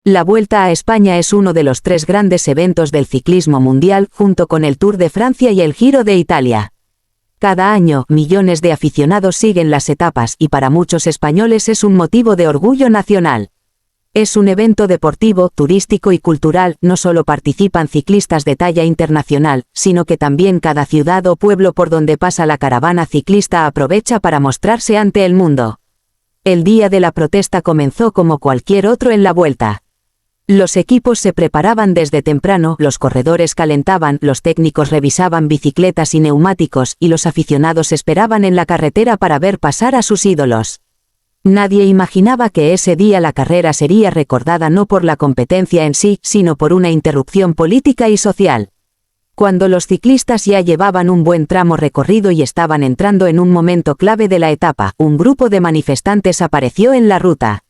La Vuelta a España es uno de los 3 grandes eventos del ciclismo mundial, junto con el Tour de Francia y el Giro de Italia. Cada año, millones de aficionados siguen las etapas y para muchos españoles es un motivo de orgullo nacional. Es un evento deportivo, turístico y cultural. No solo participan ciclistas de talla internacional, sino que también cada ciudad o pueblo por donde pasa la caravana ciclista aprovecha para mostrarse ante el mundo. El día de la protesta comenzó como cualquier otro en la Vuelta. Los equipos se preparaban desde temprano, los corredores calentaban, los técnicos revisaban bicicletas y neumáticos, y los aficionados esperaban en la carretera para ver pasar a sus ídolos. Nadie imaginaba que ese día la carrera sería recordada no por la competencia en sí, sino por una interrupción política y social. Cuando los ciclistas ya llevaban un buen tramo recorrido y estaban entrando en un momento clave de la etapa, un grupo de manifestantes apareció en la ruta.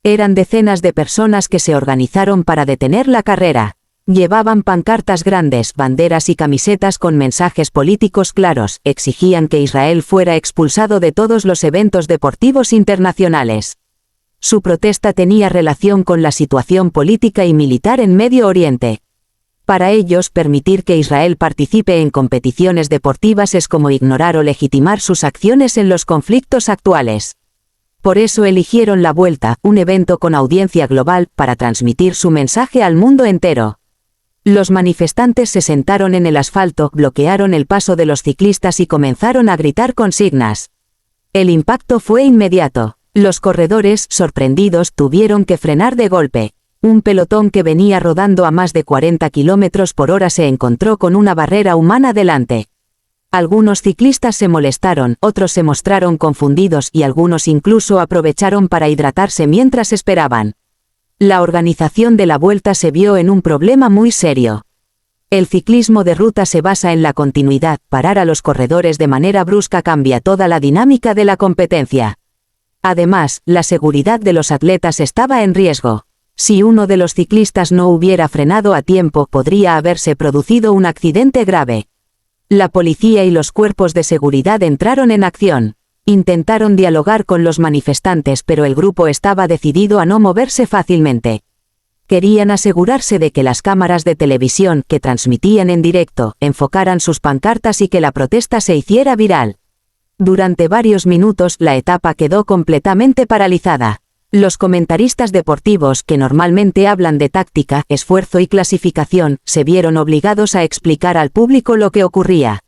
Eran decenas de personas que se organizaron para detener la carrera. Llevaban pancartas grandes, banderas y camisetas con mensajes políticos claros. Exigían que Israel fuera expulsado de todos los eventos deportivos internacionales. Su protesta tenía relación con la situación política y militar en Medio Oriente. Para ellos, permitir que Israel participe en competiciones deportivas es como ignorar o legitimar sus acciones en los conflictos actuales. Por eso eligieron la Vuelta, un evento con audiencia global, para transmitir su mensaje al mundo entero. Los manifestantes se sentaron en el asfalto, bloquearon el paso de los ciclistas y comenzaron a gritar consignas. El impacto fue inmediato. Los corredores, sorprendidos, tuvieron que frenar de golpe. Un pelotón que venía rodando a más de 40 km por hora se encontró con una barrera humana delante. Algunos ciclistas se molestaron, otros se mostraron confundidos y algunos incluso aprovecharon para hidratarse mientras esperaban. La organización de la Vuelta se vio en un problema muy serio. El ciclismo de ruta se basa en la continuidad. Parar a los corredores de manera brusca cambia toda la dinámica de la competencia. Además, la seguridad de los atletas estaba en riesgo. Si uno de los ciclistas no hubiera frenado a tiempo, podría haberse producido un accidente grave. La policía y los cuerpos de seguridad entraron en acción. Intentaron dialogar con los manifestantes, pero el grupo estaba decidido a no moverse fácilmente. Querían asegurarse de que las cámaras de televisión, que transmitían en directo, enfocaran sus pancartas y que la protesta se hiciera viral. Durante varios minutos, la etapa quedó completamente paralizada. Los comentaristas deportivos, que normalmente hablan de táctica, esfuerzo y clasificación, se vieron obligados a explicar al público lo que ocurría.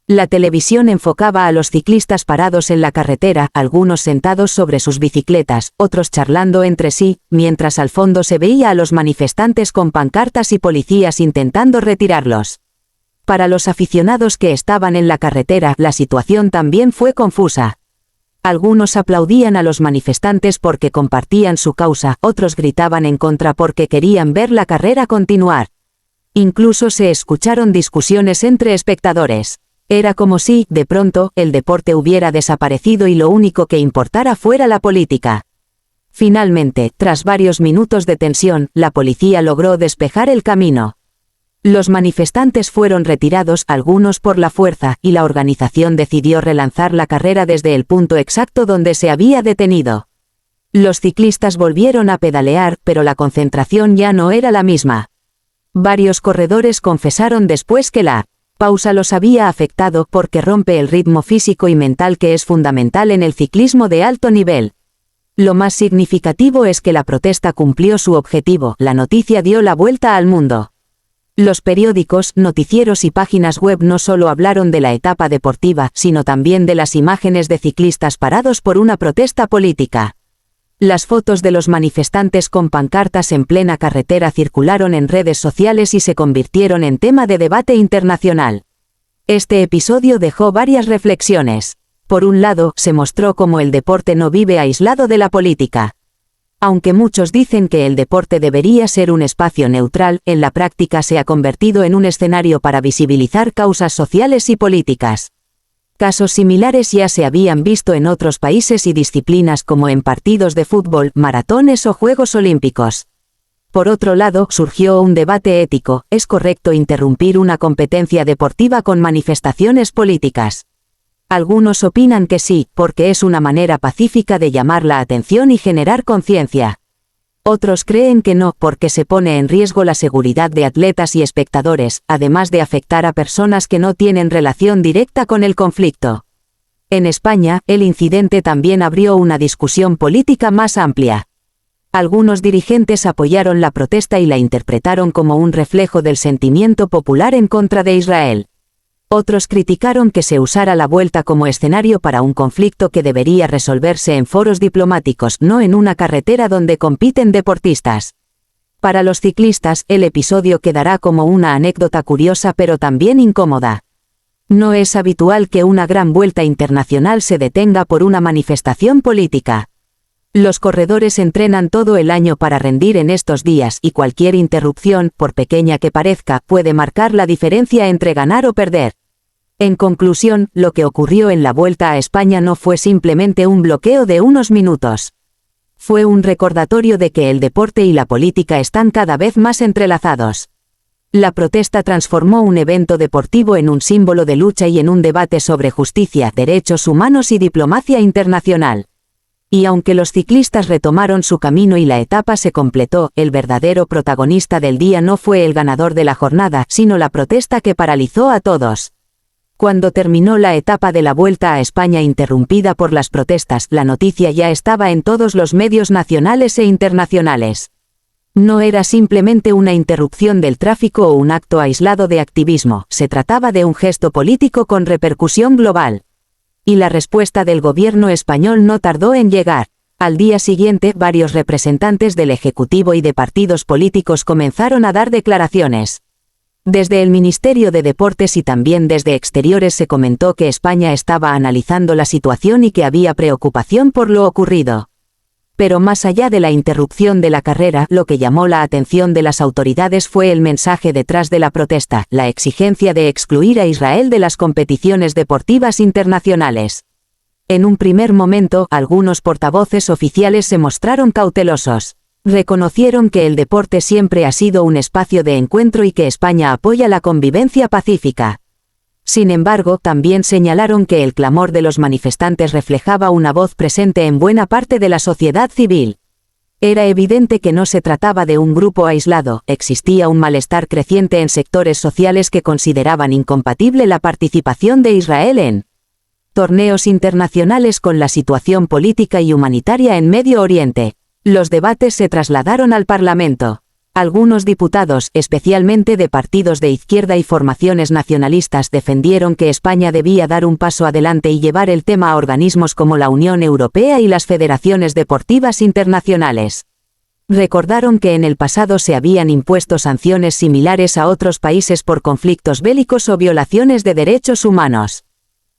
La televisión enfocaba a los ciclistas parados en la carretera, algunos sentados sobre sus bicicletas, otros charlando entre sí, mientras al fondo se veía a los manifestantes con pancartas y policías intentando retirarlos. Para los aficionados que estaban en la carretera, la situación también fue confusa. Algunos aplaudían a los manifestantes porque compartían su causa, otros gritaban en contra porque querían ver la carrera continuar. Incluso se escucharon discusiones entre espectadores. Era como si, de pronto, el deporte hubiera desaparecido y lo único que importara fuera la política. Finalmente, tras varios minutos de tensión, la policía logró despejar el camino. Los manifestantes fueron retirados, algunos por la fuerza, y la organización decidió relanzar la carrera desde el punto exacto donde se había detenido. Los ciclistas volvieron a pedalear, pero la concentración ya no era la misma. Varios corredores confesaron después que la pausa los había afectado porque rompe el ritmo físico y mental que es fundamental en el ciclismo de alto nivel. Lo más significativo es que la protesta cumplió su objetivo, la noticia dio la vuelta al mundo. Los periódicos, noticieros y páginas web no solo hablaron de la etapa deportiva, sino también de las imágenes de ciclistas parados por una protesta política. Las fotos de los manifestantes con pancartas en plena carretera circularon en redes sociales y se convirtieron en tema de debate internacional. Este episodio dejó varias reflexiones. Por un lado, se mostró cómo el deporte no vive aislado de la política. Aunque muchos dicen que el deporte debería ser un espacio neutral, en la práctica se ha convertido en un escenario para visibilizar causas sociales y políticas. Casos similares ya se habían visto en otros países y disciplinas como en partidos de fútbol, maratones o Juegos Olímpicos. Por otro lado, surgió un debate ético: ¿es correcto interrumpir una competencia deportiva con manifestaciones políticas? Algunos opinan que sí, porque es una manera pacífica de llamar la atención y generar conciencia. Otros creen que no, porque se pone en riesgo la seguridad de atletas y espectadores, además de afectar a personas que no tienen relación directa con el conflicto. En España, el incidente también abrió una discusión política más amplia. Algunos dirigentes apoyaron la protesta y la interpretaron como un reflejo del sentimiento popular en contra de Israel. Otros criticaron que se usara la vuelta como escenario para un conflicto que debería resolverse en foros diplomáticos, no en una carretera donde compiten deportistas. Para los ciclistas, el episodio quedará como una anécdota curiosa pero también incómoda. No es habitual que una gran vuelta internacional se detenga por una manifestación política. Los corredores entrenan todo el año para rendir en estos días y cualquier interrupción, por pequeña que parezca, puede marcar la diferencia entre ganar o perder. En conclusión, lo que ocurrió en la Vuelta a España no fue simplemente un bloqueo de unos minutos. Fue un recordatorio de que el deporte y la política están cada vez más entrelazados. La protesta transformó un evento deportivo en un símbolo de lucha y en un debate sobre justicia, derechos humanos y diplomacia internacional. Y aunque los ciclistas retomaron su camino y la etapa se completó, el verdadero protagonista del día no fue el ganador de la jornada, sino la protesta que paralizó a todos. Cuando terminó la etapa de la Vuelta a España interrumpida por las protestas, la noticia ya estaba en todos los medios nacionales e internacionales. No era simplemente una interrupción del tráfico o un acto aislado de activismo, se trataba de un gesto político con repercusión global. Y la respuesta del gobierno español no tardó en llegar. Al día siguiente, varios representantes del Ejecutivo y de partidos políticos comenzaron a dar declaraciones. Desde el Ministerio de Deportes y también desde Exteriores se comentó que España estaba analizando la situación y que había preocupación por lo ocurrido. Pero más allá de la interrupción de la carrera, lo que llamó la atención de las autoridades fue el mensaje detrás de la protesta, la exigencia de excluir a Israel de las competiciones deportivas internacionales. En un primer momento, algunos portavoces oficiales se mostraron cautelosos. Reconocieron que el deporte siempre ha sido un espacio de encuentro y que España apoya la convivencia pacífica. Sin embargo, también señalaron que el clamor de los manifestantes reflejaba una voz presente en buena parte de la sociedad civil. Era evidente que no se trataba de un grupo aislado, existía un malestar creciente en sectores sociales que consideraban incompatible la participación de Israel en torneos internacionales con la situación política y humanitaria en Medio Oriente. Los debates se trasladaron al Parlamento. Algunos diputados, especialmente de partidos de izquierda y formaciones nacionalistas, defendieron que España debía dar un paso adelante y llevar el tema a organismos como la Unión Europea y las federaciones deportivas internacionales. Recordaron que en el pasado se habían impuesto sanciones similares a otros países por conflictos bélicos o violaciones de derechos humanos.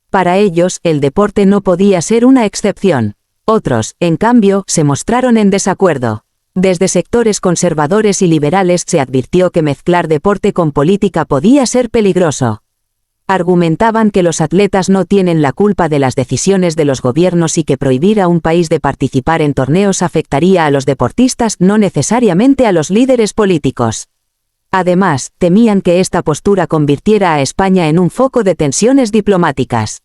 Para ellos, el deporte no podía ser una excepción. Otros, en cambio, se mostraron en desacuerdo. Desde sectores conservadores y liberales se advirtió que mezclar deporte con política podía ser peligroso. Argumentaban que los atletas no tienen la culpa de las decisiones de los gobiernos y que prohibir a un país de participar en torneos afectaría a los deportistas, no necesariamente a los líderes políticos. Además, temían que esta postura convirtiera a España en un foco de tensiones diplomáticas.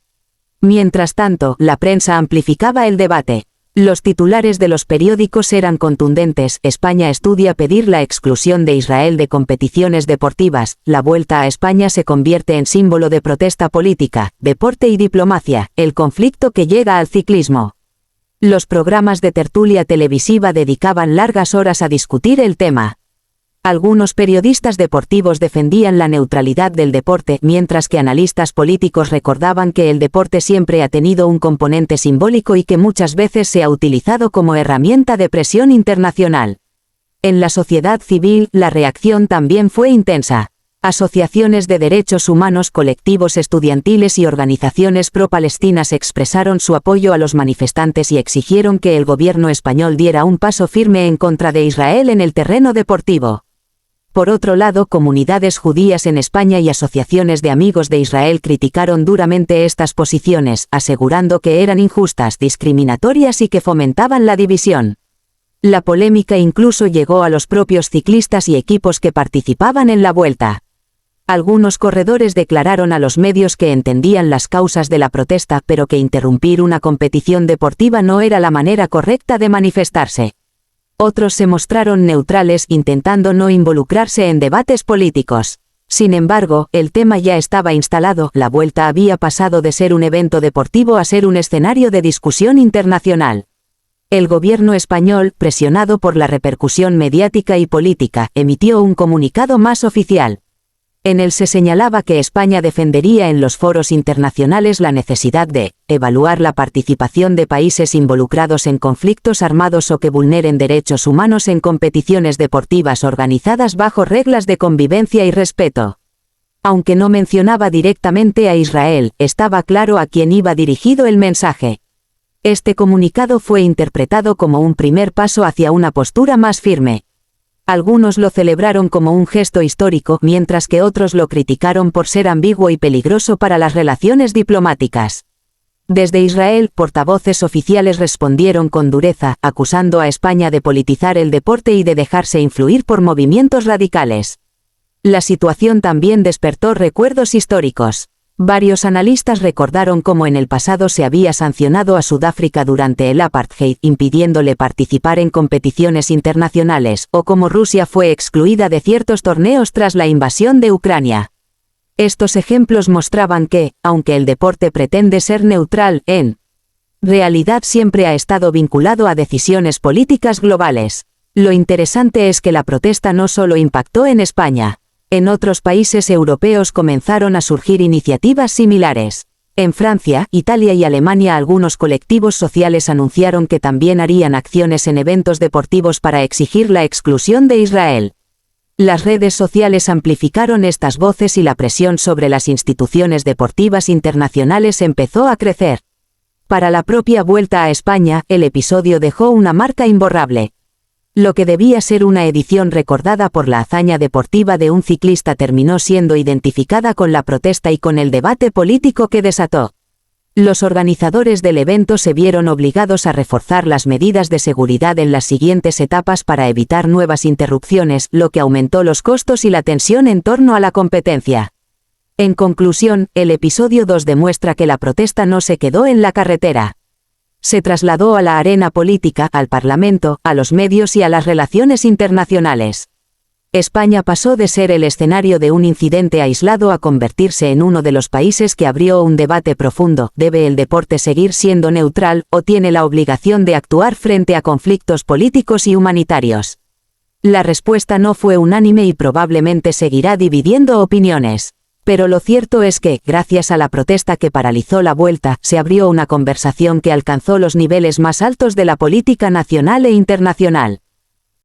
Mientras tanto, la prensa amplificaba el debate. Los titulares de los periódicos eran contundentes: España estudia pedir la exclusión de Israel de competiciones deportivas, la Vuelta a España se convierte en símbolo de protesta política, deporte y diplomacia, el conflicto que llega al ciclismo. Los programas de tertulia televisiva dedicaban largas horas a discutir el tema. Algunos periodistas deportivos defendían la neutralidad del deporte, mientras que analistas políticos recordaban que el deporte siempre ha tenido un componente simbólico y que muchas veces se ha utilizado como herramienta de presión internacional. En la sociedad civil, la reacción también fue intensa. Asociaciones de derechos humanos, colectivos estudiantiles y organizaciones pro-palestinas expresaron su apoyo a los manifestantes y exigieron que el gobierno español diera un paso firme en contra de Israel en el terreno deportivo. Por otro lado, comunidades judías en España y asociaciones de amigos de Israel criticaron duramente estas posiciones, asegurando que eran injustas, discriminatorias y que fomentaban la división. La polémica incluso llegó a los propios ciclistas y equipos que participaban en la vuelta. Algunos corredores declararon a los medios que entendían las causas de la protesta, pero que interrumpir una competición deportiva no era la manera correcta de manifestarse. Otros se mostraron neutrales intentando no involucrarse en debates políticos. Sin embargo, el tema ya estaba instalado, la Vuelta había pasado de ser un evento deportivo a ser un escenario de discusión internacional. El gobierno español, presionado por la repercusión mediática y política, emitió un comunicado más oficial. En él se señalaba que España defendería en los foros internacionales la necesidad de evaluar la participación de países involucrados en conflictos armados o que vulneren derechos humanos en competiciones deportivas organizadas bajo reglas de convivencia y respeto. Aunque no mencionaba directamente a Israel, estaba claro a quién iba dirigido el mensaje. Este comunicado fue interpretado como un primer paso hacia una postura más firme. Algunos lo celebraron como un gesto histórico, mientras que otros lo criticaron por ser ambiguo y peligroso para las relaciones diplomáticas. Desde Israel, portavoces oficiales respondieron con dureza, acusando a España de politizar el deporte y de dejarse influir por movimientos radicales. La situación también despertó recuerdos históricos. Varios analistas recordaron cómo en el pasado se había sancionado a Sudáfrica durante el apartheid, impidiéndole participar en competiciones internacionales, o cómo Rusia fue excluida de ciertos torneos tras la invasión de Ucrania. Estos ejemplos mostraban que, aunque el deporte pretende ser neutral, en realidad siempre ha estado vinculado a decisiones políticas globales. Lo interesante es que la protesta no solo impactó en España. En otros países europeos comenzaron a surgir iniciativas similares. En Francia, Italia y Alemania algunos colectivos sociales anunciaron que también harían acciones en eventos deportivos para exigir la exclusión de Israel. Las redes sociales amplificaron estas voces y la presión sobre las instituciones deportivas internacionales empezó a crecer. Para la propia Vuelta a España, el episodio dejó una marca imborrable. Lo que debía ser una edición recordada por la hazaña deportiva de un ciclista terminó siendo identificada con la protesta y con el debate político que desató. Los organizadores del evento se vieron obligados a reforzar las medidas de seguridad en las siguientes etapas para evitar nuevas interrupciones, lo que aumentó los costos y la tensión en torno a la competencia. En conclusión, el episodio 2 demuestra que la protesta no se quedó en la carretera. Se trasladó a la arena política, al Parlamento, a los medios y a las relaciones internacionales. España pasó de ser el escenario de un incidente aislado a convertirse en uno de los países que abrió un debate profundo. ¿Debe el deporte seguir siendo neutral, o tiene la obligación de actuar frente a conflictos políticos y humanitarios? La respuesta no fue unánime y probablemente seguirá dividiendo opiniones. Pero lo cierto es que, gracias a la protesta que paralizó la Vuelta, se abrió una conversación que alcanzó los niveles más altos de la política nacional e internacional.